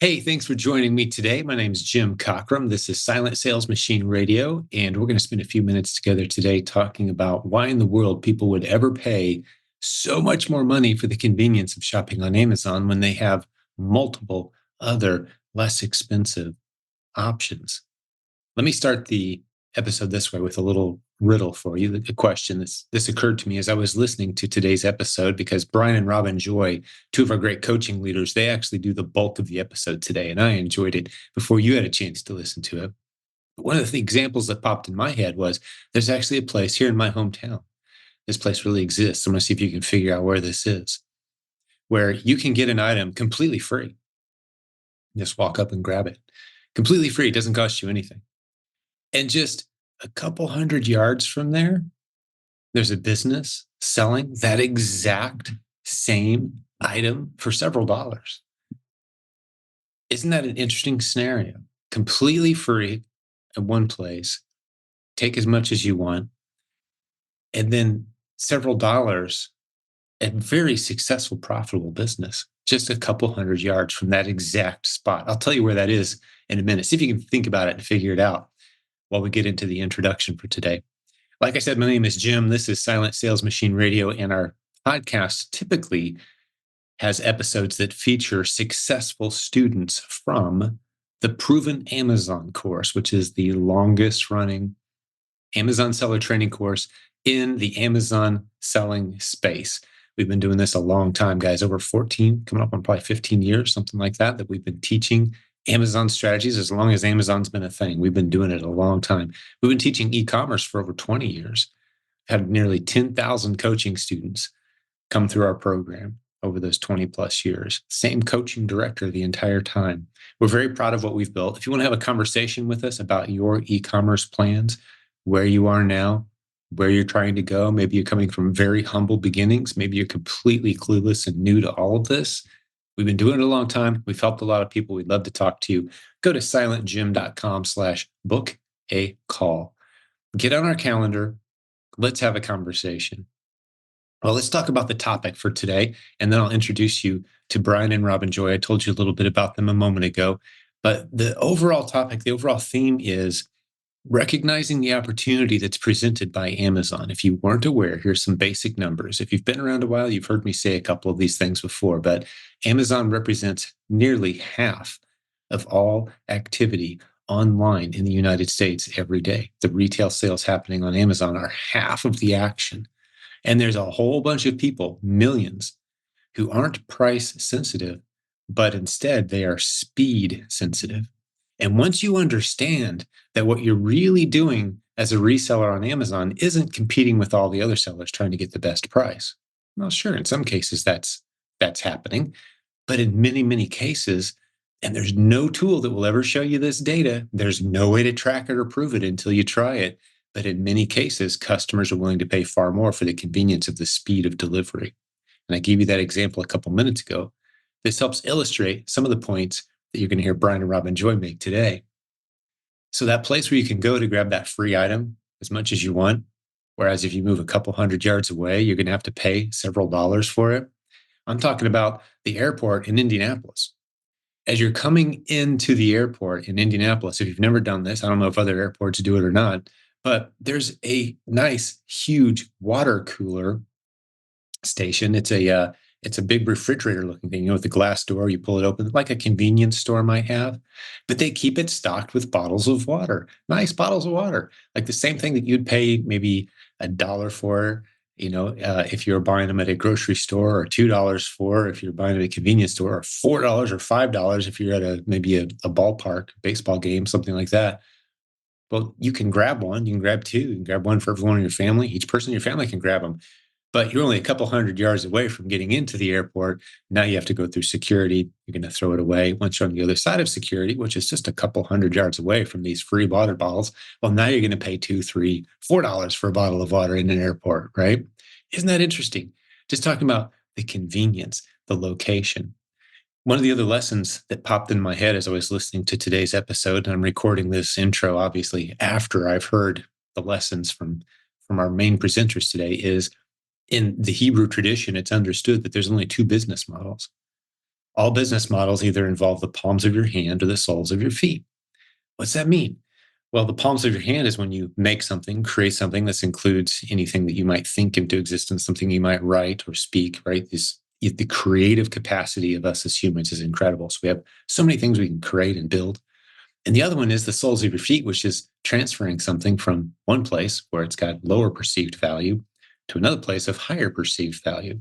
Hey, thanks for joining me today. My name is Jim Cockrum. This is Silent Sales Machine Radio, and we're going to spend a few minutes together today talking about why in the world people would ever pay so much more money for the convenience of shopping on Amazon when they have multiple other less expensive options. Let me start the episode this way with a little riddle for you. The question this occurred to me as I was listening to today's episode because Brian and Robin Joy, two of our great coaching leaders, they actually do the bulk of the episode today, and I enjoyed it before you had a chance to listen to it. But one of the examples that popped in my head was there's actually a place here in my hometown. This place really exists. I'm going to see if you can figure out where this is, where you can get an item completely free. Just walk up and grab it. Completely free. It doesn't cost you anything. And just a couple hundred yards from there, there's a business selling that exact same item for several dollars. Isn't that an interesting scenario? Completely free at one place, take as much as you want, and then several dollars at very successful, profitable business, just a couple hundred yards from that exact spot. I'll tell you where that is in a minute. See if you can think about it and figure it out while we get into the introduction for today. Like I said, my name is Jim. This is Silent Sales Machine Radio, and our podcast typically has episodes that feature successful students from the Proven Amazon course, which is the longest running Amazon seller training course in the Amazon selling space. We've been doing this a long time, guys, over 14, coming up on probably 15 years, something like that, that we've been teaching Amazon strategies as long as Amazon's been a thing. We've been doing it a long time. We've been teaching e-commerce for over 20 years, had nearly 10,000 coaching students come through our program over those 20 plus years. Same coaching director the entire time. We're very proud of what we've built. If you want to have a conversation with us about your e-commerce plans, where you are now, where you're trying to go, maybe you're coming from very humble beginnings, maybe you're completely clueless and new to all of this. We've been doing it a long time. We've helped a lot of people. We'd love to talk to you. Go to silentjimdotcom/book a call. Get on our calendar. Let's have a conversation. Well, let's talk about the topic for today, and then I'll introduce you to Brian and Robin Joy. I told you a little bit about them a moment ago, but the overall topic, the overall theme is recognizing the opportunity that's presented by Amazon. If you weren't aware, here's some basic numbers. If you've been around a while, you've heard me say a couple of these things before, but Amazon represents nearly half of all activity online in the United States every day. The retail sales happening on Amazon are half of the action. And there's a whole bunch of people, millions, who aren't price sensitive, but instead they are speed sensitive. And once you understand that what you're really doing as a reseller on Amazon isn't competing with all the other sellers trying to get the best price. Well, sure, in some cases that's happening, but in many, many cases, and there's no tool that will ever show you this data, there's no way to track it or prove it until you try it. But in many cases, customers are willing to pay far more for the convenience of the speed of delivery. And I gave you that example a couple minutes ago. This helps illustrate some of the points that you're going to hear Brian and Robin Joy make today. So that place where you can go to grab that free item as much as you want, whereas if you move a couple hundred yards away, you're going to have to pay several dollars for it. I'm talking about the airport in Indianapolis. As you're coming into the airport in Indianapolis, if you've never done this, I don't know if other airports do it or not, but there's a nice, huge water cooler station. It's a big refrigerator looking thing, with the glass door. You pull it open like a convenience store might have, but they keep it stocked with bottles of water, nice bottles of water, like the same thing that you'd pay maybe $1 for, if you're buying them at a grocery store, or $2 for if you're buying at a convenience store, or $4 or $5 if you're at maybe a ballpark, baseball game, something like that. Well, you can grab one, you can grab two, you can grab one for everyone in your family. Each person in your family can grab them. But you're only a couple hundred yards away from getting into the airport. Now you have to go through security. You're going to throw it away. Once you're on the other side of security, which is just a couple hundred yards away from these free water bottles, well, now you're going to pay $2, $3, $4 for a bottle of water in an airport, right? Isn't that interesting? Just talking about the convenience, the location. One of the other lessons that popped in my head as I was listening to today's episode, and I'm recording this intro, obviously, after I've heard the lessons from our main presenters today, is in the Hebrew tradition, it's understood that there's only two business models. All business models either involve the palms of your hand or the soles of your feet. What's that mean? Well, the palms of your hand is when you make something, create something. This includes anything that you might think into existence, something you might write or speak, right? The creative capacity of us as humans is incredible. So we have so many things we can create and build. And the other one is the soles of your feet, which is transferring something from one place where it's got lower perceived value to another place of higher perceived value.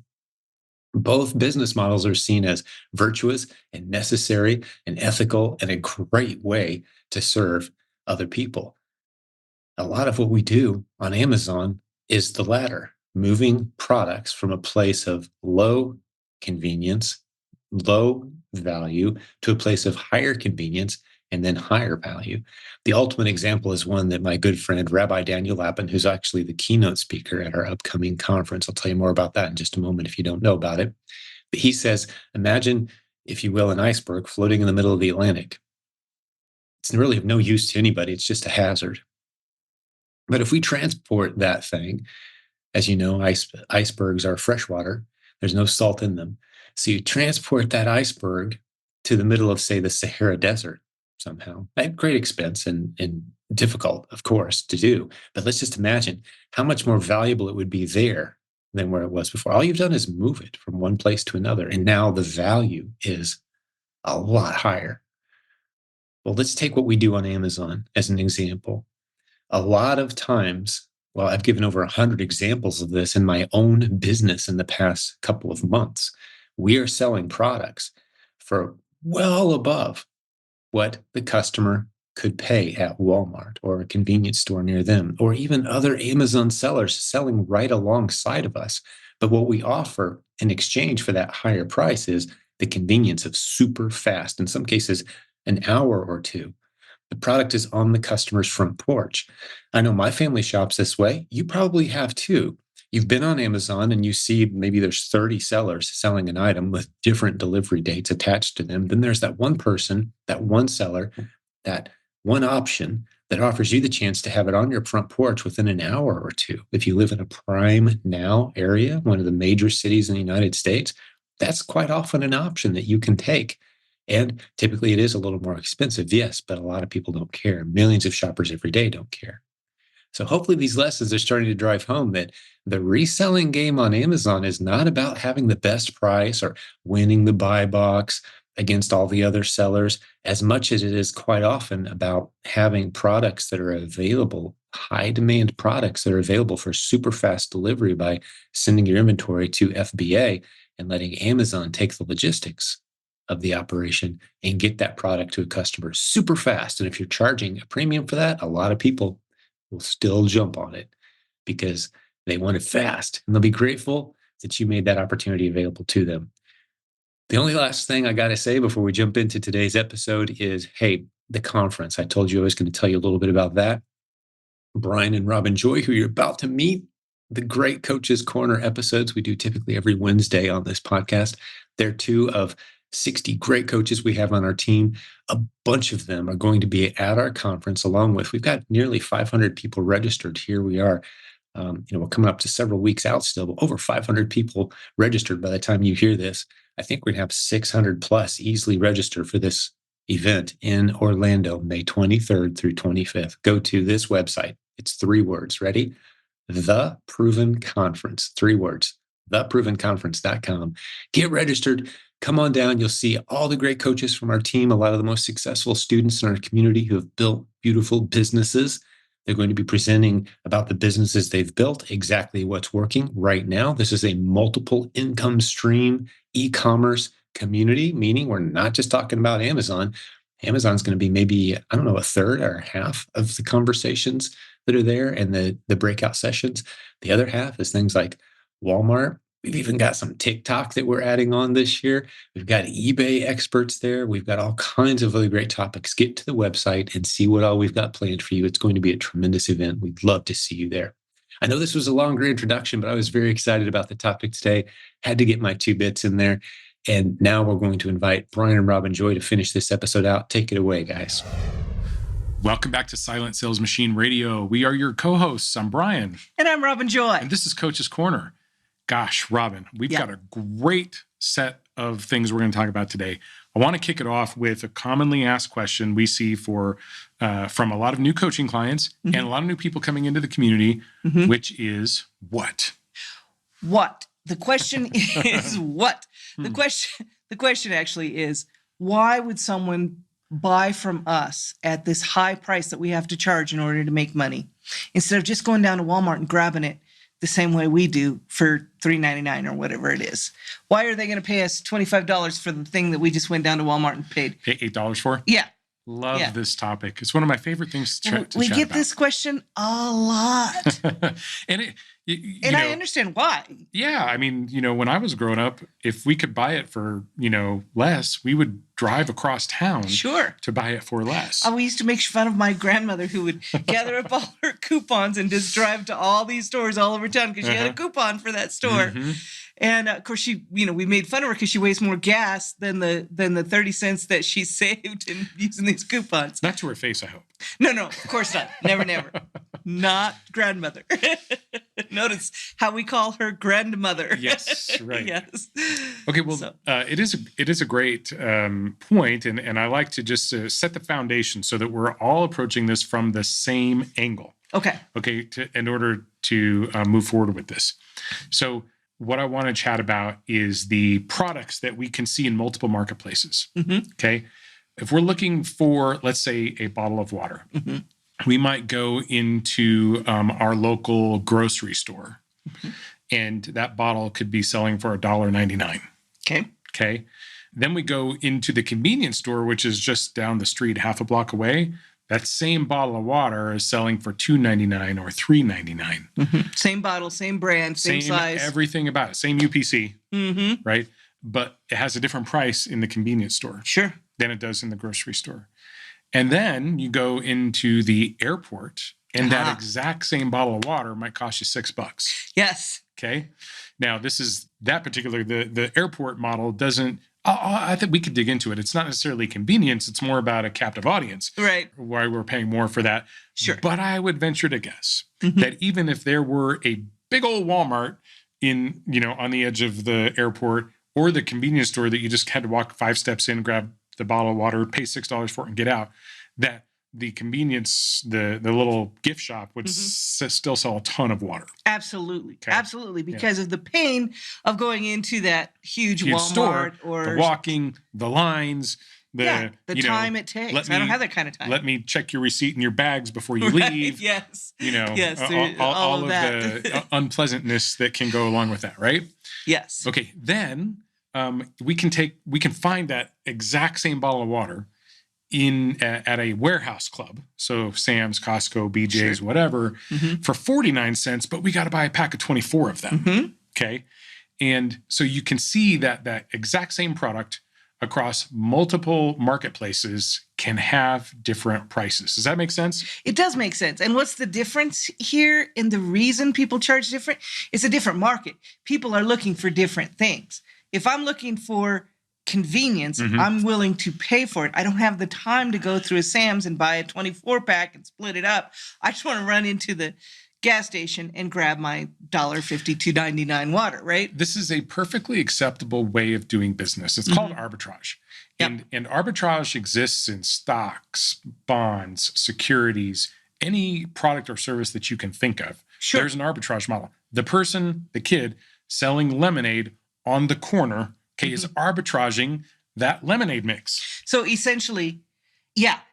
Both business models are seen as virtuous and necessary and ethical and a great way to serve other people. A lot of what we do on Amazon is the latter, moving products from a place of low convenience, low value, to a place of higher convenience and then higher value. The ultimate example is one that my good friend, Rabbi Daniel Lapin, who's actually the keynote speaker at our upcoming conference. I'll tell you more about that in just a moment if you don't know about it. But he says, imagine, if you will, an iceberg floating in the middle of the Atlantic. It's really of no use to anybody. It's just a hazard. But if we transport that thing, as you know, icebergs are freshwater, there's no salt in them. So you transport that iceberg to the middle of, say, the Sahara Desert somehow at great expense and difficult, of course, to do. But let's just imagine how much more valuable it would be there than where it was before. All you've done is move it from one place to another. And now the value is a lot higher. Well, let's take what we do on Amazon as an example. A lot of times, well, I've given over 100 examples of this in my own business in the past couple of months. We are selling products for well above what the customer could pay at Walmart or a convenience store near them, or even other Amazon sellers selling right alongside of us. But what we offer in exchange for that higher price is the convenience of super fast, in some cases, an hour or two. The product is on the customer's front porch. I know my family shops this way. You probably have too. You've been on Amazon and you see maybe there's 30 sellers selling an item with different delivery dates attached to them. Then there's that one person, that one seller, that one option that offers you the chance to have it on your front porch within an hour or two. If you live in a prime now area, one of the major cities in the United States, that's quite often an option that you can take. And typically it is a little more expensive, yes, but a lot of people don't care. Millions of shoppers every day don't care. So hopefully these lessons are starting to drive home that the reselling game on Amazon is not about having the best price or winning the buy box against all the other sellers, as much as it is quite often about having products that are available, high demand products that are available for super fast delivery by sending your inventory to FBA and letting Amazon take the logistics of the operation and get that product to a customer super fast. And if you're charging a premium for that, a lot of people will still jump on it because they want it fast, and they'll be grateful that you made that opportunity available to them. The only last thing I got to say before we jump into today's episode is, hey, the conference. I told you I was going to tell you a little bit about that. Brian and Robin Joy, who you're about to meet, the Great Coaches Corner episodes we do typically every Wednesday on this podcast. They're two of 60 great coaches we have on our team. A bunch of them are going to be at our conference along with, we've got nearly 500 people registered. Here we are. We're coming up to several weeks out still, but over 500 people registered by the time you hear this. I think we're going to have 600 plus easily register for this event in Orlando, May 23rd through 25th. Go to this website. It's 3 words. Ready? The Proven Conference. 3 words. theprovenconference.com. Get registered. Come on down. You'll see all the great coaches from our team, a lot of the most successful students in our community who have built beautiful businesses. They're going to be presenting about the businesses they've built, exactly what's working right now. This is a multiple income stream e-commerce community, meaning we're not just talking about Amazon. Amazon's going to be maybe, I don't know, a third or half of the conversations that are there and the breakout sessions. The other half is things like Walmart. We've even got some TikTok that we're adding on this year. We've got eBay experts there. We've got all kinds of really great topics. Get to the website and see what all we've got planned for you. It's going to be a tremendous event. We'd love to see you there. I know this was a longer introduction, but I was very excited about the topic today. Had to get my 2 bits in there. And now we're going to invite Brian and Robin Joy to finish this episode out. Take it away, guys. Welcome back to Silent Sales Machine Radio. We are your co-hosts. I'm Brian. And I'm Robin Joy. And this is Coach's Corner. Gosh, Robin, we've got a great set of things we're going to talk about today. I want to kick it off with a commonly asked question we see from a lot of new coaching clients and a lot of new people coming into the community, which is what? What? The question is what? The question actually is, why would someone buy from us at this high price that we have to charge in order to make money, instead of just going down to Walmart and grabbing it the same way we do for $3.99 or whatever it is? Why are they going to pay us $25 for the thing that we just went down to Walmart and paid $8 for? Yeah. Love this topic. It's one of my favorite things to chat We get about. this question a lot. And I understand why. Yeah. I mean, when I was growing up, if we could buy it for, less, we would drive across town to buy it for less. We used to make fun of my grandmother, who would gather up all her coupons and just drive to all these stores all over town because she had a coupon for that store. And of course, we made fun of her because she wastes more gas than the 30 cents that she saved in using these coupons. Not to her face, I hope. No, of course not. Never. Not grandmother. Notice how we call her grandmother. Yes, right. Yes. Okay, well, it is a great point, and I like to just set the foundation so that we're all approaching this from the same angle. Okay, in order to move forward with this. So what I want to chat about is the products that we can see in multiple marketplaces. Okay. If we're looking for, let's say, a bottle of water, we might go into our local grocery store, and that bottle could be selling for $1.99. Okay. Then we go into the convenience store, which is just down the street, half a block away. That same bottle of water is selling for $2.99 or $3.99. Same bottle, same brand, same size. Everything about it. Same UPC, right? But it has a different price in the convenience store than it does in the grocery store. And then you go into the airport, and that exact same bottle of water might cost you $6. Yes. Okay. Now, this is that particular, the airport model doesn't, I think we could dig into it. It's not necessarily convenience. It's more about a captive audience. Right. Why we're paying more for that. Sure. But I would venture to guess that even if there were a big old Walmart in, on the edge of the airport, or the convenience store that you just had to walk 5 steps in, grab the bottle of water, pay $6 for it and get out, that the convenience, the little gift shop would still sell a ton of water. Absolutely. Okay. Absolutely. Because of the pain of going into that huge Walmart store, or the walking, the lines, the time it takes. I don't have that kind of time. Let me check your receipt and your bags before you leave. Yes. All of the unpleasantness that can go along with that, right? Yes. Okay. Then we can find that exact same bottle of water at a warehouse club, so Sam's, Costco, BJ's, whatever, for 49 cents, but we got to buy a pack of 24 of them. Okay. And so you can see that exact same product across multiple marketplaces can have different prices. Does that make sense? It does make sense. And what's the difference here? And the reason people charge different? It's a different market. People are looking for different things. If I'm looking for convenience, I'm willing to pay for it. I don't have the time to go through a Sam's and buy a 24 pack and split it up. I just want to run into the gas station and grab my $1.50, $2.99 water, right? This is a perfectly acceptable way of doing business. It's called arbitrage. And arbitrage exists in stocks, bonds, securities, any product or service that you can think of. There's an arbitrage model. The person, the kid, selling lemonade on the corner is arbitraging that lemonade mix. So essentially,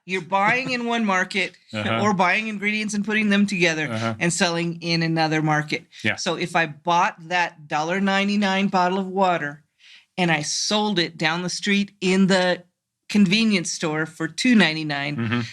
you're buying in one market or buying ingredients and putting them together and selling in another market. So if I bought that $1.99 bottle of water and I sold it down the street in the convenience store for $2.99,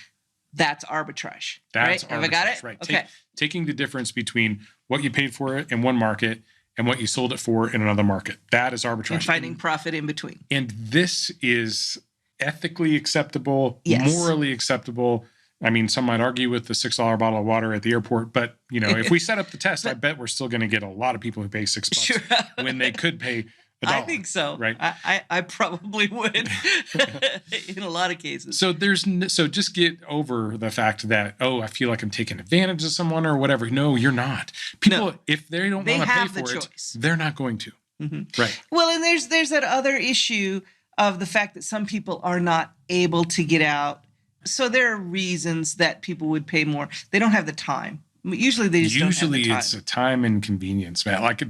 that's arbitrage. Right? Have I got it? Right. Okay. Taking the difference between what you paid for it in one market and what you sold it for in another market. That is arbitrage. And finding profit in between. And this is ethically acceptable, morally acceptable. I mean, some might argue with the $6 bottle of water at the airport, but if we set up the test, I bet we're still going to get a lot of people who pay $6 when they could pay $1. I think so. Right. I probably would in a lot of cases. So so just get over the fact that, I feel like I'm taking advantage of someone or whatever. No, you're not. People, if they don't want to pay for it, they're not going to. Right. Well, and there's that other issue of the fact that some people are not able to get out. So there are reasons that people would pay more. They don't have the time. Usually they just don't have the time. It's a time and convenience, man. Like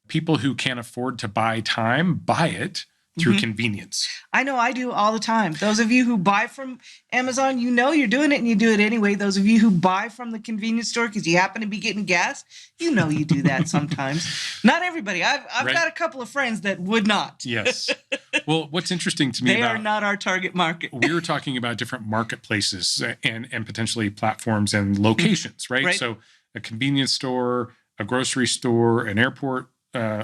people who can't afford to buy time buy it through convenience. I know I do all the time. Those of you who buy from Amazon, you know you're doing it and you do it anyway. Those of you who buy from the convenience store because you happen to be getting gas, you know you do that sometimes. Not everybody. I've got a couple of friends that would not. Yes. Well, what's interesting to me they are not our target market. We were talking about different marketplaces and potentially platforms and locations, right? So a convenience store, a grocery store, an airport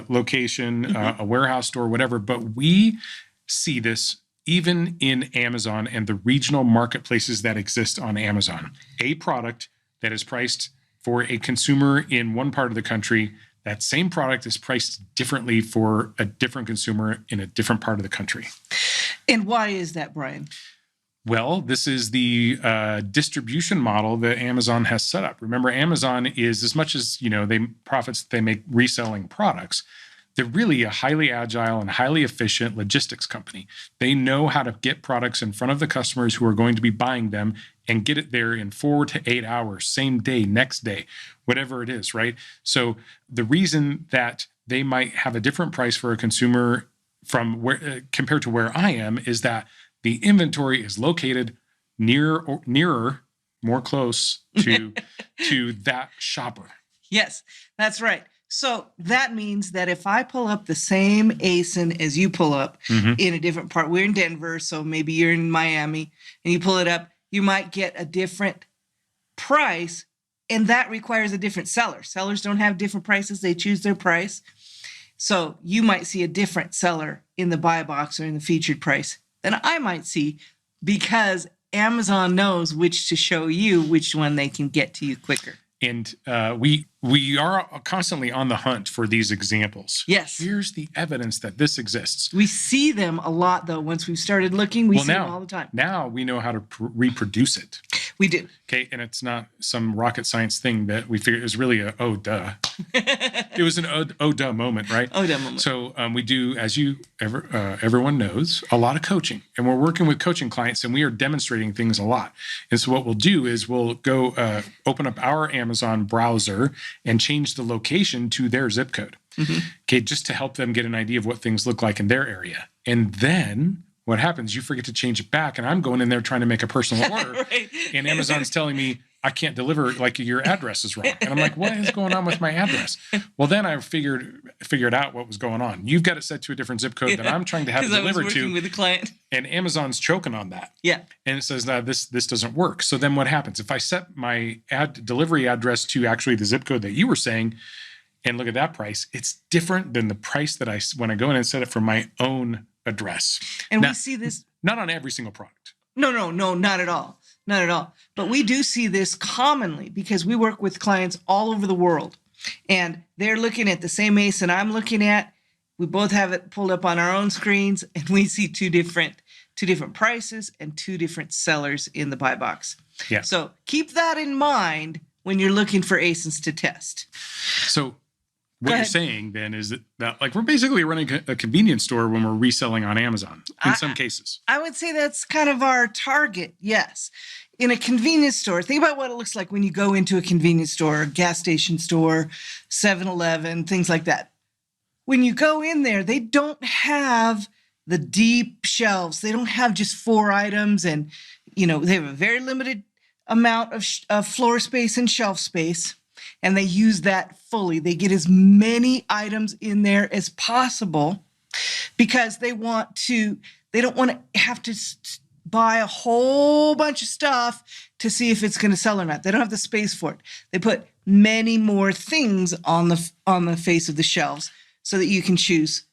location, a warehouse store, whatever. But we see this even in Amazon and the regional marketplaces that exist on Amazon. A product that is priced for a consumer in one part of the country, that same product is priced differently for a different consumer in a different part of the country. And why is that, Brian? Well, this is the distribution model that Amazon has set up. Remember, Amazon is, as much as they make reselling products, they're really a highly agile and highly efficient logistics company. They know how to get products in front of the customers who are going to be buying them and get it there in 4 to 8 hours, same day, next day, whatever it is, right? So the reason that they might have a different price for a consumer from where compared to where I am is that the inventory is located nearer, more close to that shopper. Yes, that's right. So that means that if I pull up the same ASIN as you pull up in a different part, we're in Denver, so maybe you're in Miami, and you pull it up, you might get a different price, and that requires a different seller. Sellers don't have different prices. They choose their price. So you might see a different seller in the buy box or in the featured price than I might see, because Amazon knows which to show you, which one they can get to you quicker. And we are constantly on the hunt for these examples. Yes. Here's the evidence that this exists. We see them a lot, though. Once we've started looking, we see them all the time. Now we know how to reproduce it. We do. Okay, and it's not some rocket science thing that we figured. It was really a, oh, duh. It was an oh, duh moment, right? Oh, duh moment. So we do, as everyone knows, a lot of coaching. And we're working with coaching clients, and we are demonstrating things a lot. And so what we'll do is we'll go open up our Amazon browser and change the location to their zip code. Okay, just to help them get an idea of what things look like in their area. And then what happens? You forget to change it back, and I'm going in there trying to make a personal order, right. And Amazon's telling me I can't deliver, like your address is wrong. And I'm like, what is going on with my address? Well, then I figured out what was going on. You've got it set to a different zip code that I'm trying to have it delivered to. With the client. And Amazon's choking on that. Yeah. And it says, no, this doesn't work. So then what happens? If I set my delivery address to actually the zip code that you were saying, and look at that price, it's different than the price that when I go in and set it for my own address. And we see this. Not on every single product. No, not at all. Not at all. But we do see this commonly because we work with clients all over the world, and they're looking at the same ASIN I'm looking at. We both have it pulled up on our own screens, and we see two different prices and two different sellers in the buy box. Yeah. So keep that in mind when you're looking for ASINs to test. So what you're saying then is that like we're basically running a convenience store when we're reselling on Amazon in some cases. I would say that's kind of our target, yes. In a convenience store, think about what it looks like when you go into a convenience store, a gas station store, 7-Eleven, things like that. When you go in there, they don't have the deep shelves. They don't have just 4 items, and they have a very limited amount of floor space and shelf space. And they use that fully. They get as many items in there as possible because they don't want to have to buy a whole bunch of stuff to see if it's going to sell or not. They don't have the space for it. They put many more things on the face of the shelves so that you can choose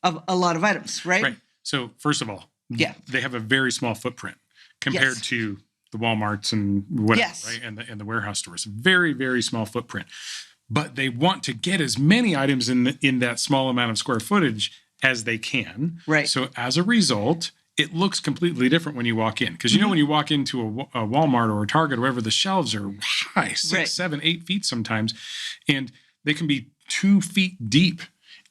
a lot of items, right? Right. So first of all, they have a very small footprint compared to the Walmarts and whatever, right? And the warehouse stores. Very, very small footprint. But they want to get as many items in that small amount of square footage as they can. Right. So as a result, it looks completely different when you walk in. Because when you walk into a Walmart or a Target or wherever, the shelves are high, 6, 7, 8 feet sometimes. And they can be 2 feet deep.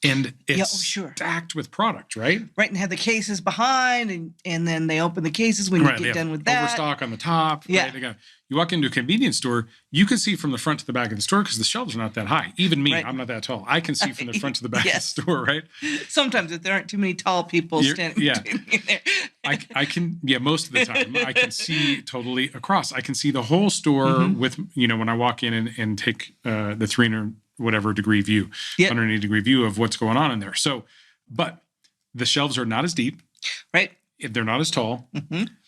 And it's sure. stacked with product, right? Right, and have the cases behind, and then they open the cases when you get done with that. Overstock on the top. Yeah. Right? You walk into a convenience store, you can see from the front to the back of the store because the shelves are not that high. Even me, I'm not that tall. I can see from the front to the back of the store, right? Sometimes if there aren't too many tall people standing between there. I can, most of the time, I can see totally across. I can see the whole store with, when I walk in and take the 300 whatever degree view, 180 degree view of what's going on in there. So, but the shelves are not as deep. Right. They're not as tall,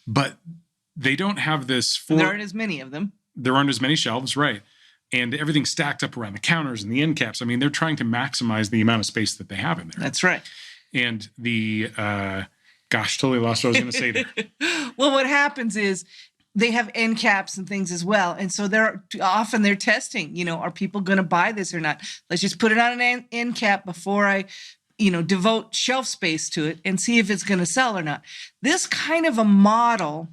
but they don't have this. There aren't as many of them. There aren't as many shelves, right? And everything's stacked up around the counters and the end caps. I mean, they're trying to maximize the amount of space that they have in there. That's right. And the, totally lost what I was going to say there. Well, what happens is they have end caps and things as well. And so they're testing, are people going to buy this or not? Let's just put it on an end cap before I, devote shelf space to it and see if it's going to sell or not. This kind of a model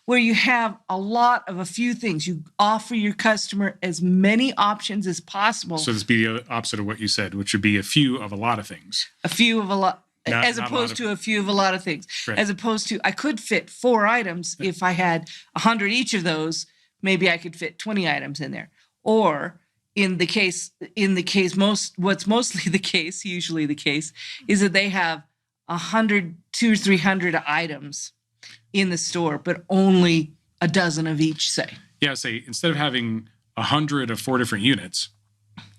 where you have a lot of a few things, you offer your customer as many options as possible. So this would be the opposite of what you said, which would be a few of a lot of things. A few of a lot. As opposed to a few of a lot of things. Right. As opposed to, I could fit 4 items. If I had 100 each of those, maybe I could fit 20 items in there. Or in the case, what's mostly the case, usually the case, is that they have 100, 200 or 300 items in the store, but only a dozen of each, say. Yeah, say instead of having 100 of 4 different units,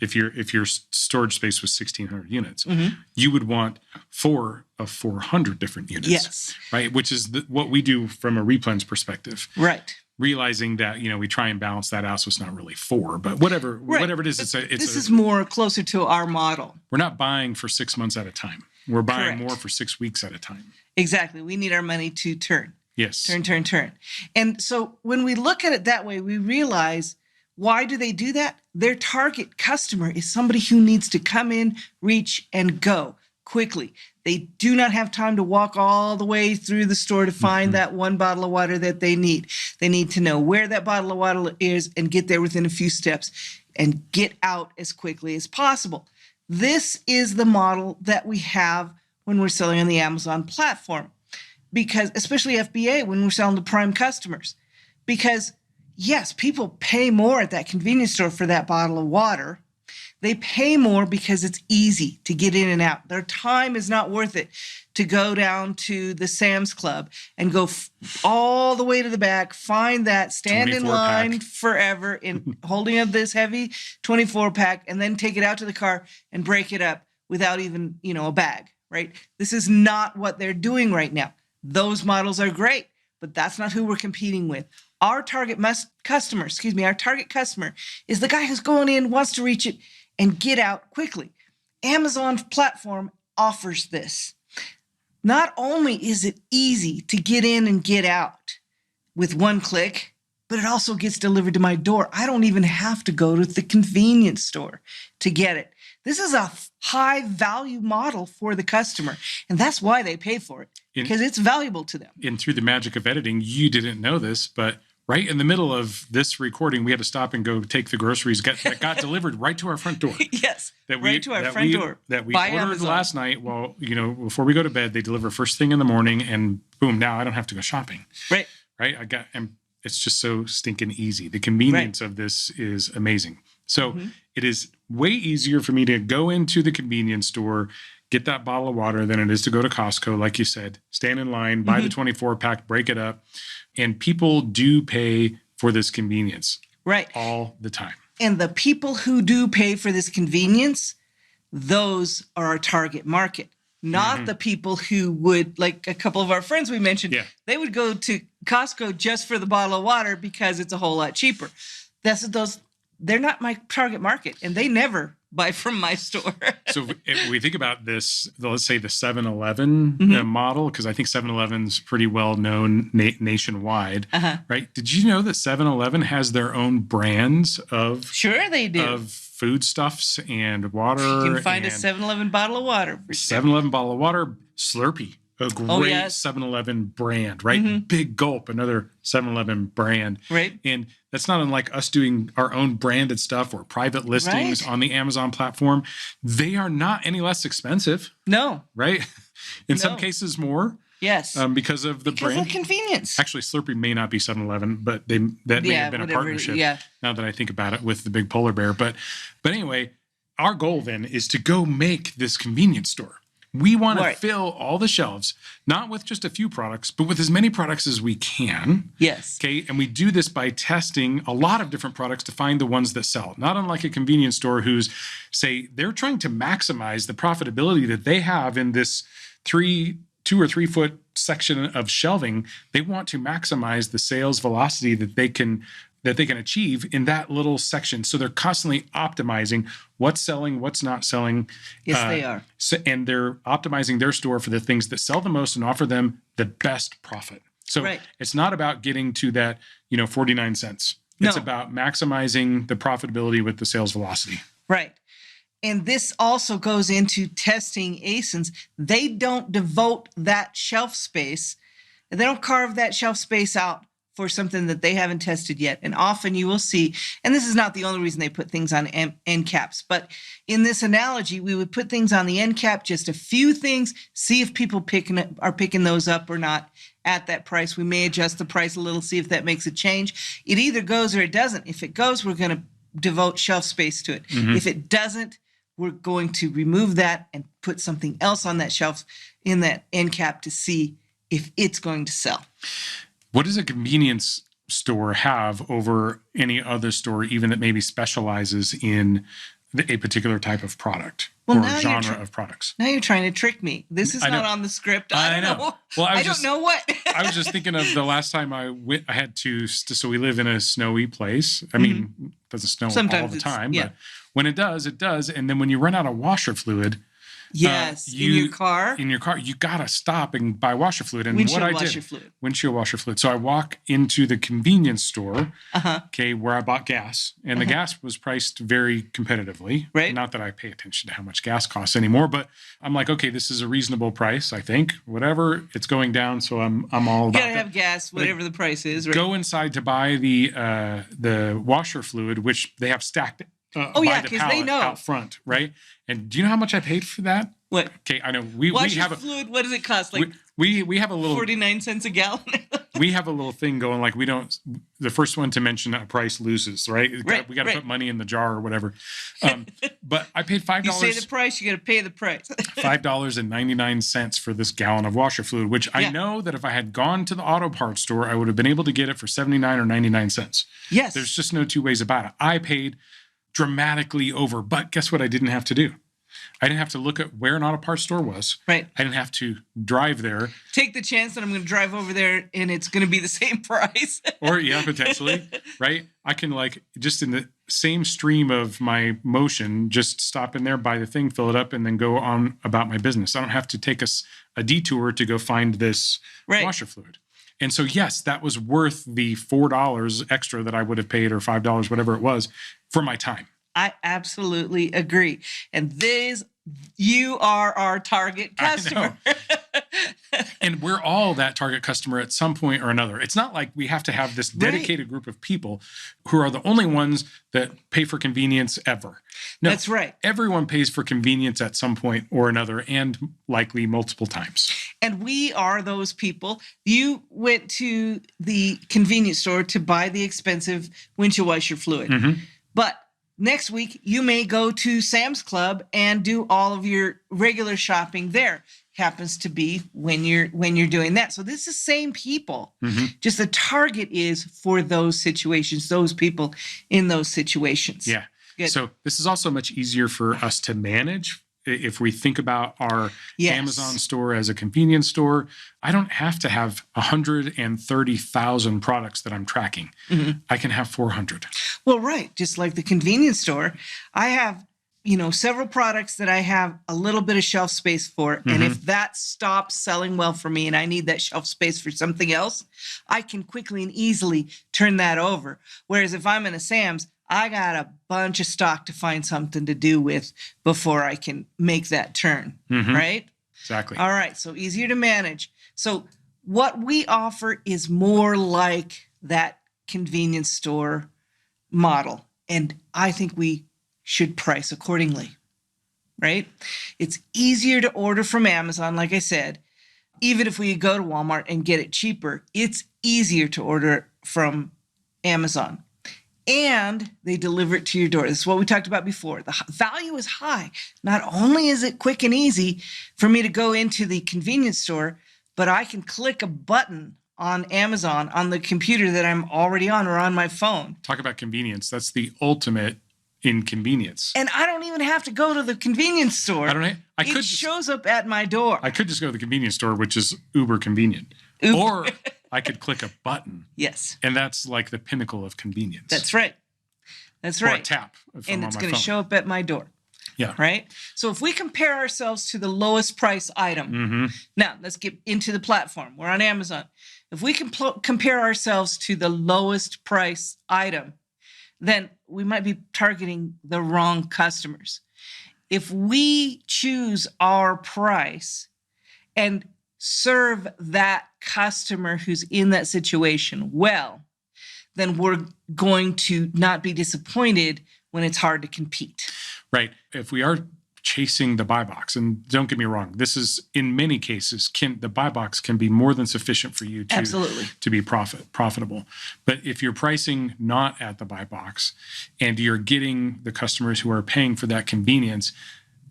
if your storage space was 1,600 units, you would want 4 of 400 different units. Yes. Right, which is what we do from a replens perspective. Right. Realizing that we try and balance that out, so it's not really 4, but whatever it is, this is more closer to our model. We're not buying for 6 months at a time. We're buying more for 6 weeks at a time. Exactly. We need our money to turn. Yes. Turn. And so when we look at it that way, we realize, why do they do that? Their target customer is somebody who needs to come in, reach, and go quickly. They do not have time to walk all the way through the store to find that one bottle of water that they need. They need to know where that bottle of water is and get there within a few steps and get out as quickly as possible. This is the model that we have when we're selling on the Amazon platform, because especially FBA, when we're selling to prime customers, because yes, people pay more at that convenience store for that bottle of water. They pay more because it's easy to get in and out. Their time is not worth it to go down to the Sam's Club and go all the way to the back, find that, stand in line forever in holding up this heavy 24-pack, and then take it out to the car and break it up without even, a bag, right? This is not what they're doing right now. Those models are great, but that's not who we're competing with. Our target customer is the guy who's going in, wants to reach it, and get out quickly. Amazon's platform offers this. Not only is it easy to get in and get out with one click, but it also gets delivered to my door. I don't even have to go to the convenience store to get it. This is a high value model for the customer, and that's why they pay for it, because it's valuable to them. And through the magic of editing, you didn't know this, but right in the middle of this recording, we had to stop and go take the groceries that got delivered right to our front door. Yes, right to our front door. That we ordered Amazon last night. Well, before we go to bed, they deliver first thing in the morning, and boom, now I don't have to go shopping. Right. And it's just so stinking easy. The convenience of this is amazing. So it is way easier for me to go into the convenience store, get that bottle of water than it is to go to Costco, like you said, stand in line, buy the 24-pack, break it up. And people do pay for this convenience. Right. All the time. And the people who do pay for this convenience, those are our target market. Not the people who would, like a couple of our friends we mentioned, they would go to Costco just for the bottle of water because it's a whole lot cheaper. They're not my target market, and they never buy from my store. So if we think about this, let's say the 7-Eleven model, because I think 7-Eleven's pretty well known nationwide, right? Did you know that 7-Eleven has their own brands of Sure they do. Of foodstuffs and water? You can find a 7-Eleven bottle of water. 7-Eleven bottle of water, Slurpee. a great Oh, yes. 7-Eleven brand, right? Mhm. Big Gulp, another 7-Eleven brand. Right. And that's not unlike us doing our own branded stuff or private listings Right. on the Amazon platform. They are not any less expensive, No. right? In some No. cases more. Yes. Because of the Because brand. of convenience. Actually, Slurpee may not be 7-Eleven, but that may have been a partnership. Yeah. Now that I think about it, with the big polar bear. But anyway, our goal then is to go make this convenience store. We want to fill all the shelves, not with just a few products, but with as many products as we can. Yes. Okay. And we do this by testing a lot of different products to find the ones that sell. Not unlike a convenience store who's, say, they're trying to maximize the profitability that they have in this 2 or 3 foot section of shelving. They want to maximize the sales velocity that they can achieve in that little section. So they're constantly optimizing what's selling, what's not selling. Yes, they are. And they're optimizing their store for the things that sell the most and offer them the best profit. So it's not about getting to that, 49 cents. It's about maximizing the profitability with the sales velocity. Right. And this also goes into testing ASINs. They don't devote that shelf space. They don't carve that shelf space out for something that they haven't tested yet. And often you will see, and this is not the only reason they put things on end caps, but in this analogy, we would put things on the end cap, just a few things, see if people are picking those up or not at that price. We may adjust the price a little, see if that makes a change. It either goes or it doesn't. If it goes, we're going to devote shelf space to it. Mm-hmm. If it doesn't, we're going to remove that and put something else on that shelf in that end cap to see if it's going to sell. What does a convenience store have over any other store, even that maybe specializes in a particular type of product or genre of products? Now you're trying to trick me. This is not on the script. I don't know. Well, I don't know what. I was just thinking of the last time I had to, so we live in a snowy place. I mean, it doesn't snow Sometimes all the time, but when it does, it does. And then when you run out of washer fluid, yes, in your car, you gotta stop and buy washer fluid. And windshield washer fluid. So I walk into the convenience store, where I bought gas, and the gas was priced very competitively. Right. Not that I pay attention to how much gas costs anymore, but I'm like, okay, this is a reasonable price. I think whatever, it's going down, so I'm all about. You gotta have gas, whatever the price is. Right? Go inside to buy the washer fluid, which they have stacked. Because they know out front, right? And do you know how much I paid for that? What? Okay, I know we have fluid. What does it cost? Like we have a little 49 cents a gallon. We have a little thing going, like we don't. The first one to mention a price loses, right? We got to put money in the jar or whatever. But I paid $5. You say the price, you got to pay the price. $5.99 for this gallon of washer fluid, which I know that if I had gone to the auto parts store, I would have been able to get it for 79 or 99 cents. Yes, there's just no two ways about it. I paid dramatically over, but guess what I didn't have to do? I didn't have to look at where an auto parts store was. Right. I didn't have to drive there. Take the chance that I'm going to drive over there and it's going to be the same price. Or potentially, right? I can just in the same stream of my motion, just stop in there, buy the thing, fill it up, and then go on about my business. I don't have to take a detour to go find this washer fluid. And so, yes, that was worth the $4 extra that I would have paid, or $5, whatever it was, for my time. I absolutely agree. And you are our target customer. And we're all that target customer at some point or another. It's not like we have to have this dedicated group of people who are the only ones that pay for convenience ever. No, that's right. Everyone pays for convenience at some point or another, and likely multiple times. And we are those people. You went to the convenience store to buy the expensive windshield washer fluid. Mm-hmm. But next week, you may go to Sam's Club and do all of your regular shopping there. Happens to be when you're doing that. So this is the same people. Mm-hmm. Just the target is for those situations, those people in those situations. Yeah. Good. So this is also much easier for us to manage. If we think about our Amazon store as a convenience store, I don't have to have 130,000 products that I'm tracking. Mm-hmm. I can have 400. Well, right. Just like the convenience store, I have, several products that I have a little bit of shelf space for. Mm-hmm. And if that stops selling well for me and I need that shelf space for something else, I can quickly and easily turn that over. Whereas if I'm in a Sam's, I got a bunch of stock to find something to do with before I can make that turn, right? Exactly. All right. So easier to manage. So what we offer is more like that convenience store model. And I think we should price accordingly, right? It's easier to order from Amazon, like I said. Even if we go to Walmart and get it cheaper, it's easier to order from Amazon. And they deliver it to your door. This is what we talked about before. The value is high. Not only is it quick and easy for me to go into the convenience store, but I can click a button on Amazon on the computer that I'm already on or on my phone. Talk about convenience. That's the ultimate inconvenience. And I don't even have to go to the convenience store. It shows up at my door. I could just go to the convenience store, which is uber convenient. Or I could click a button. Yes. And that's like the pinnacle of convenience. That's right. That's right. Or a tap. And it's going to show up at my door. Yeah. Right? So if we compare ourselves to the lowest price item, now let's get into the platform. We're on Amazon. If we can compare ourselves to the lowest price item, then we might be targeting the wrong customers. If we choose our price and serve that customer who's in that situation well, then we're going to not be disappointed when it's hard to compete. Right. If we are chasing the buy box, and don't get me wrong, this is in many cases, the buy box can be more than sufficient for you to be profitable. But if you're pricing not at the buy box and you're getting the customers who are paying for that convenience,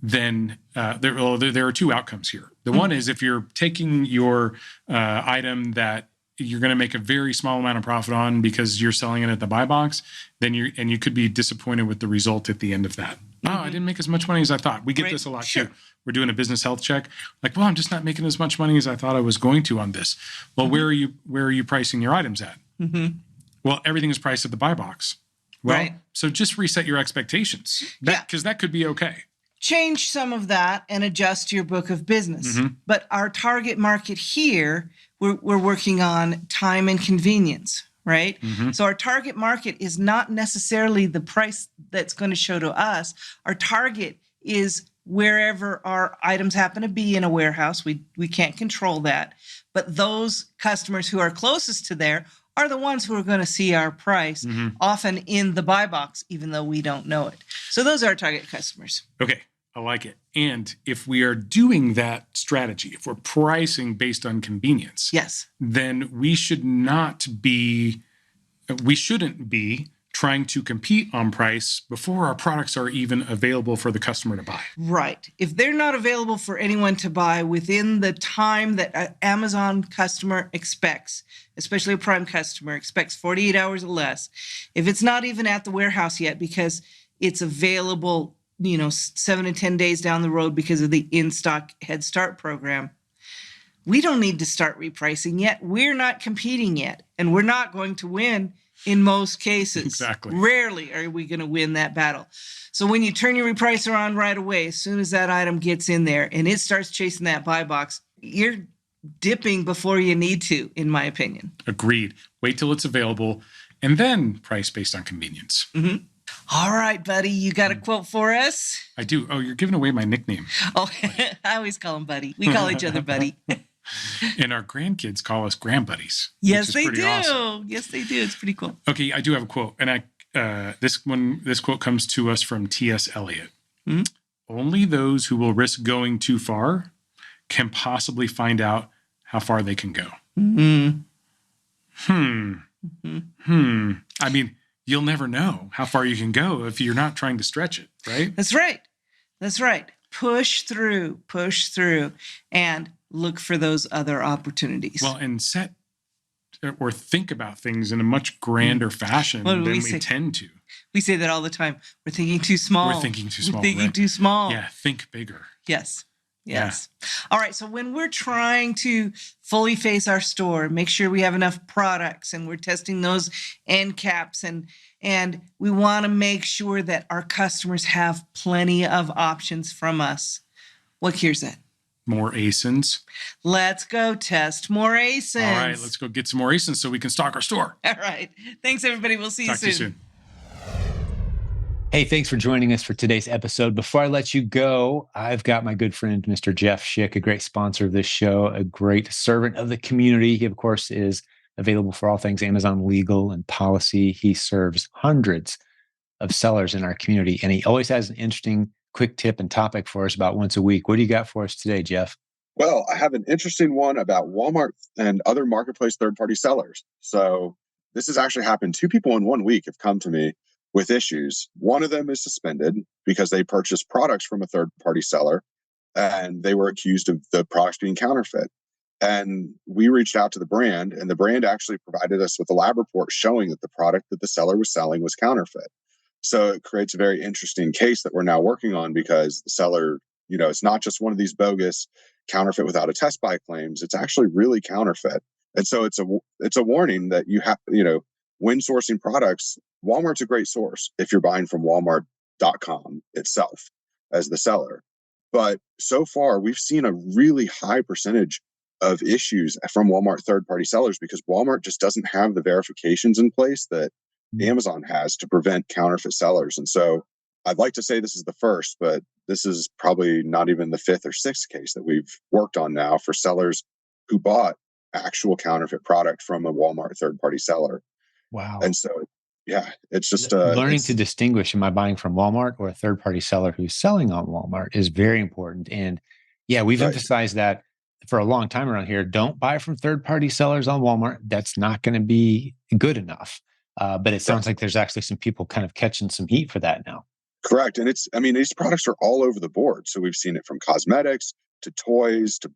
then there are two outcomes here. The one is if you're taking your item that you're going to make a very small amount of profit on because you're selling it at the buy box, then you could be disappointed with the result at the end of that. Oh, I didn't make as much money as I thought. We get this a lot too. We're doing a business health check. Like, well, I'm just not making as much money as I thought I was going to on this. Well, where are you pricing your items at? Well, everything is priced at the buy box. Well, so just reset your expectations. Because that could be okay. Change some of that and adjust your book of business. But our target market here, we're working on time and convenience, right? So our target market is not necessarily the price that's going to show to us. Our target is wherever our items happen to be in a warehouse. We can't control that. But those customers who are closest to there are the ones who are going to see our price, often in the buy box, even though we don't know it. So those are our target customers. Okay. I like it. And if we are doing that strategy, if we're pricing based on convenience, then we shouldn't be trying to compete on price before our products are even available for the customer to buy. Right. If they're not available for anyone to buy within the time that an Amazon customer expects, especially a Prime customer expects 48 hours or less, if it's not even at the warehouse yet because it's available 7 to 10 days down the road because of the in-stock Head Start program, we don't need to start repricing yet. We're not competing yet, and we're not going to win in most cases. Exactly. Rarely are we going to win that battle. So when you turn your repricer on right away, as soon as that item gets in there and it starts chasing that buy box, you're dipping before you need to, in my opinion. Agreed. Wait till it's available and then price based on convenience. All right, buddy. You got a quote for us? I do. Oh, you're giving away my nickname. Oh, I always call him Buddy. We call each other Buddy. And our grandkids call us grandbuddies. Yes, they do. Awesome. Yes, they do. It's pretty cool. Okay, I do have a quote. And this quote comes to us from T.S. Eliot. Only those who will risk going too far can possibly find out how far they can go. I mean, you'll never know how far you can go if you're not trying to stretch it, right? That's right. That's right. Push through, and look for those other opportunities. Well, and set or think about things in a much grander fashion than we tend to. We say that all the time. We're thinking too small. We're thinking too small. We're thinking too small. Yeah, think bigger. Yes. Yes. Yeah. All right. So when we're trying to fully face our store, make sure we have enough products and we're testing those end caps and we want to make sure that our customers have plenty of options from us. What cure's that? More ASINs. Let's go test more ASINs. All right. Let's go get some more ASINs so we can stock our store. All right. Thanks, everybody. We'll see you soon. Talk to you soon. Hey, thanks for joining us for today's episode. Before I let you go, I've got my good friend, Mr. Jeff Schick, a great sponsor of this show, a great servant of the community. He, of course, is available for all things Amazon legal and policy. He serves hundreds of sellers in our community, and he always has an interesting quick tip and topic for us about once a week. What do you got for us today, Jeff? Well, I have an interesting one about Walmart and other marketplace third-party sellers. So this has actually happened. Two people in 1 week have come to me with issues. One of them is suspended because they purchased products from a third-party seller and they were accused of the products being counterfeit. And we reached out to the brand, and the brand actually provided us with a lab report showing that the product that the seller was selling was counterfeit. So it creates a very interesting case that we're now working on, because the seller, it's not just one of these bogus counterfeit without a test buy claims. It's actually really counterfeit. And so it's a warning that you have, when sourcing products, Walmart's a great source if you're buying from walmart.com itself as the seller. But so far, we've seen a really high percentage of issues from Walmart third-party sellers because Walmart just doesn't have the verifications in place that Amazon has to prevent counterfeit sellers. And so I'd like to say this is the first, but this is probably not even the fifth or sixth case that we've worked on now for sellers who bought actual counterfeit product from a Walmart third-party seller. Wow. And so, yeah, it's just learning to distinguish, am I buying from Walmart or a third-party seller who's selling on Walmart is very important. And yeah, we've emphasized that for a long time around here. Don't buy from third-party sellers on Walmart. That's not going to be good enough. But it sounds like there's actually some people kind of catching some heat for that now. Correct. And these products are all over the board. So we've seen it from cosmetics to toys to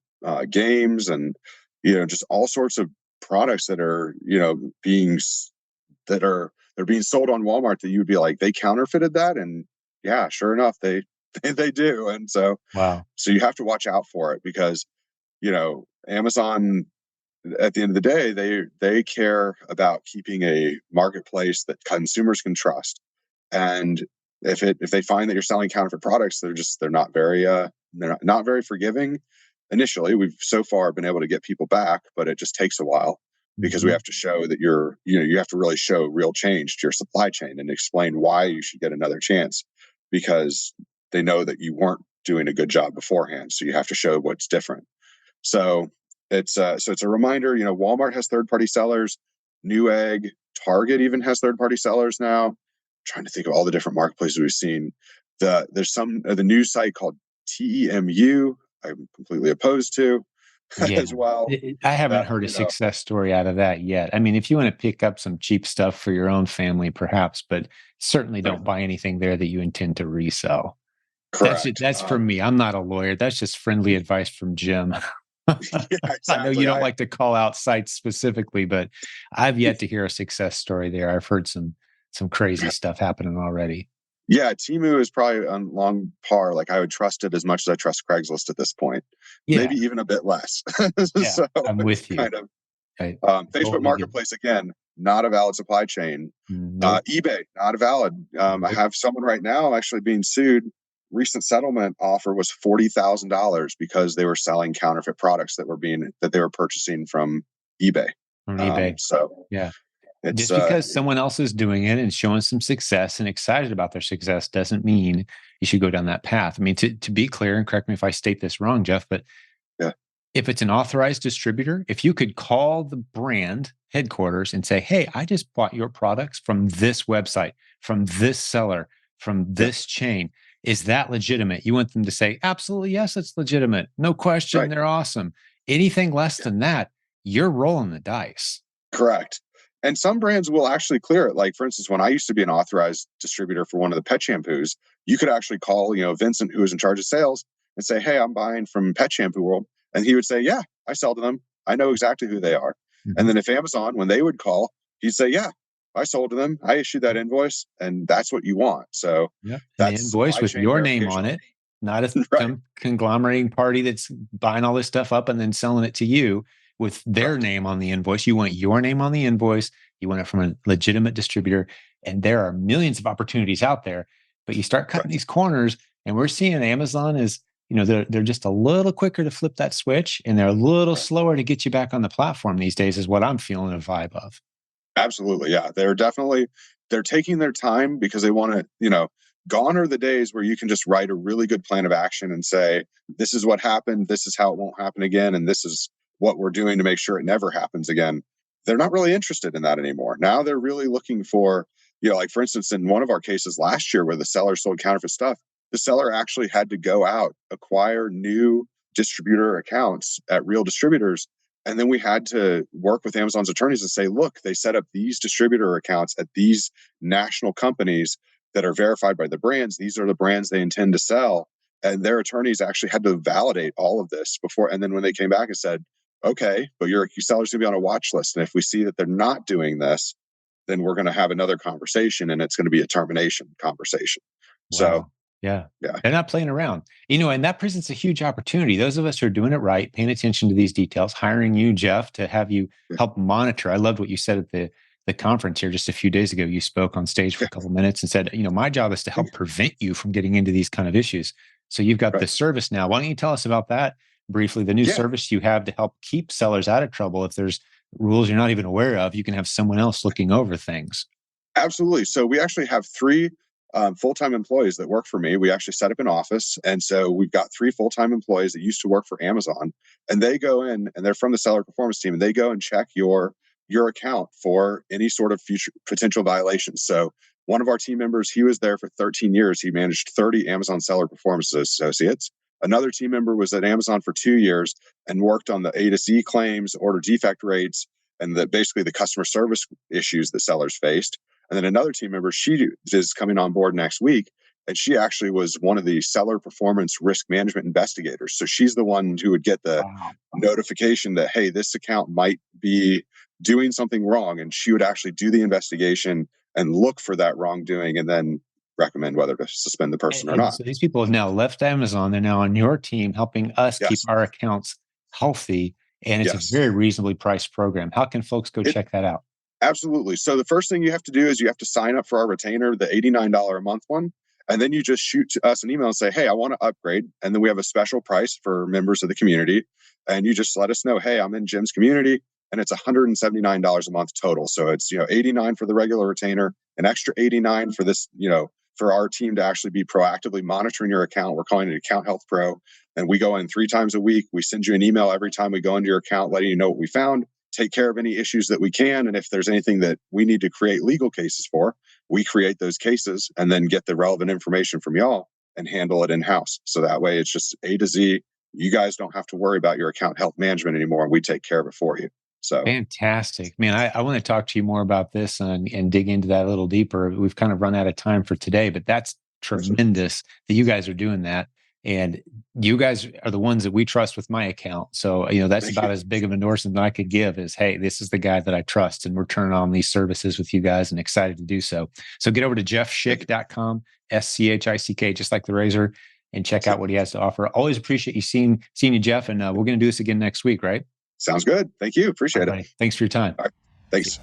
games, and, just all sorts of products that are, they're being sold on Walmart that you would be like, they counterfeited that. And yeah, sure enough, they do. And so, wow. So you have to watch out for it because, Amazon, at the end of the day, they care about keeping a marketplace that consumers can trust. And if they find that you're selling counterfeit products, they're not very forgiving. Initially, we've so far been able to get people back, but it just takes a while because we have to show that you have to really show real change to your supply chain and explain why you should get another chance, because they know that you weren't doing a good job beforehand. So you have to show what's different. So it's a reminder. Walmart has third-party sellers. Newegg, Target even has third-party sellers now. I'm trying to think of all the different marketplaces we've seen. There's the news site called TEMU. I'm completely opposed to as well. I haven't heard a success story out of that yet. I mean, if you want to pick up some cheap stuff for your own family, perhaps, but certainly don't buy anything there that you intend to resell. Correct. That's for me. I'm not a lawyer. That's just friendly advice from Jim. Exactly. I know you don't like to call out sites specifically, but I've yet to hear a success story there. I've heard some crazy stuff happening already. Yeah, Temu is probably on long par. Like, I would trust it as much as I trust Craigslist at this point. Yeah. Maybe even a bit less. Yeah, so I'm with you. Kind of. Facebook Marketplace, again, not a valid supply chain. Nope. eBay, not a valid. I have someone right now actually being sued. Recent settlement offer was $40,000 because they were selling counterfeit products that they were purchasing from eBay. From eBay. So yeah. Just because someone else is doing it and showing some success and excited about their success doesn't mean you should go down that path. I mean, to be clear, and correct me if I state this wrong, Jeff, but if it's an authorized distributor, if you could call the brand headquarters and say, hey, I just bought your products from this website, from this seller, from this chain, is that legitimate? You want them to say, absolutely, yes, it's legitimate. No question. Right. They're awesome. Anything less than that, you're rolling the dice. Correct. And some brands will actually clear it. Like, for instance, when I used to be an authorized distributor for one of the pet shampoos, you could actually call, Vincent, who was in charge of sales, and say, hey, I'm buying from Pet Shampoo World. And he would say, yeah, I sell to them. I know exactly who they are. Mm-hmm. And then if Amazon, when they would call, he'd say, yeah, I sold to them. I issued that invoice, and that's what you want. So that's an invoice with your name on it, not a conglomerating party that's buying all this stuff up and then selling it to you with their name on the invoice. You want your name on the invoice. You want it from a legitimate distributor. And there are millions of opportunities out there, but you start cutting these corners, and we're seeing Amazon is, they're just a little quicker to flip that switch, and they're a little slower to get you back on the platform these days, is what I'm feeling a vibe of. Absolutely. Yeah. They're definitely they're taking their time because they want to, gone are the days where you can just write a really good plan of action and say, this is what happened, this is how it won't happen again, and this is what we're doing to make sure it never happens again. They're not really interested in that anymore. Now they're really looking for, like for instance, in one of our cases last year where the seller sold counterfeit stuff, the seller actually had to go out, acquire new distributor accounts at real distributors. And then we had to work with Amazon's attorneys and say, look, they set up these distributor accounts at these national companies that are verified by the brands. These are the brands they intend to sell. And their attorneys actually had to validate all of this before. And then when they came back and said, okay, but your seller's going to be on a watch list. And if we see that they're not doing this, then we're going to have another conversation, and it's going to be a termination conversation. Wow. So yeah. They're not playing around, and that presents a huge opportunity. Those of us who are doing it right, paying attention to these details, hiring you, Jeff, to have you help monitor. I loved what you said at the conference here just a few days ago. You spoke on stage for a couple of minutes and said, my job is to help prevent you from getting into these kind of issues. So you've got the service now. Why don't you tell us about that briefly, the new service you have to help keep sellers out of trouble? If there's rules you're not even aware of, you can have someone else looking over things. Absolutely. So we actually have 3 full-time employees that work for me. We actually set up an office. And so we've got 3 full-time employees that used to work for Amazon, and they go in, and they're from the seller performance team, and they go and check your account for any sort of future potential violations. So one of our team members, he was there for 13 years. He managed 30 Amazon seller performance associates. Another team member was at Amazon for 2 years and worked on the A to Z claims, order defect rates, and basically the customer service issues that sellers faced. And then another team member, she is coming on board next week, and she actually was one of the seller performance risk management investigators. So she's the one who would get the notification that, hey, this account might be doing something wrong. And she would actually do the investigation and look for that wrongdoing and then recommend whether to suspend the person or not. So these people have now left Amazon. They're now on your team helping us keep our accounts healthy. And it's a very reasonably priced program. How can folks go check that out? Absolutely. So the first thing you have to do is you have to sign up for our retainer, the $89 a month one. And then you just shoot us an email and say, hey, I want to upgrade. And then we have a special price for members of the community. And you just let us know, hey, I'm in Jim's community, and it's $179 a month total. So it's, $89 for the regular retainer, an extra $89 for this, for our team to actually be proactively monitoring your account. We're calling it Account Health Pro. And we go in 3 times a week. We send you an email every time we go into your account, letting you know what we found, take care of any issues that we can. And if there's anything that we need to create legal cases for, we create those cases and then get the relevant information from y'all and handle it in-house. So that way it's just A to Z. You guys don't have to worry about your account health management anymore. We take care of it for you. So fantastic, man. I want to talk to you more about this and dig into that a little deeper. We've kind of run out of time for today, but that's tremendous that you guys are doing that. And you guys are the ones that we trust with my account. So, that's about as big of an endorsement that I could give is, hey, this is the guy that I trust, and we're turning on these services with you guys and excited to do so. So get over to jeffschick.com, SCHICK, just like the razor, and check out what he has to offer. Always appreciate you seeing you, Jeff. And we're going to do this again next week, right? Sounds good. Thank you. Appreciate it. Thanks for your time. All right. Thanks.